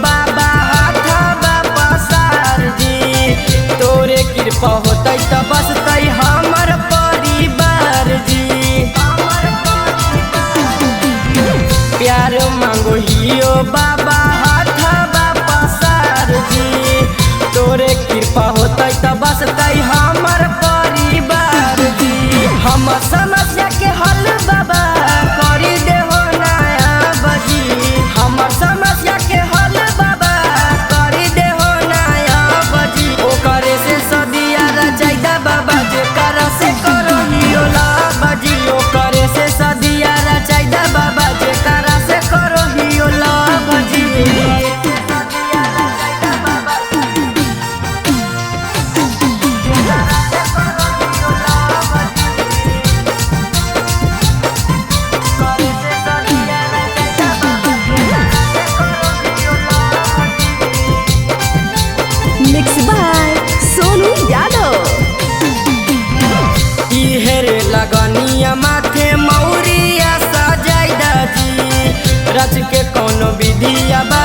बाबा हाथवा पसार जी। तोरे कृपा होतै त बसतै हमर परिवार जी। प्यार मांगो हियो बाबा हाथवा पसार जी। तोरे कृपा होतै त बसतै हमर परिवार जी। हम समस्या के हल बाबा करी देहो नया बजी। हमर समस्या के हल बाबा करी देहो नया बजी। ओकरे से सदिया रचाइदा बाबा जेकरा से करहियो लाबजी। ओकरे से सदिया रचाइदा बाबा जेकरा से करहियो लाबजी। Mixed by Sonu Yadav. इहेरे लगनिया माथे मौरिया सजाइदा जी। रच के कोनो विधिया बा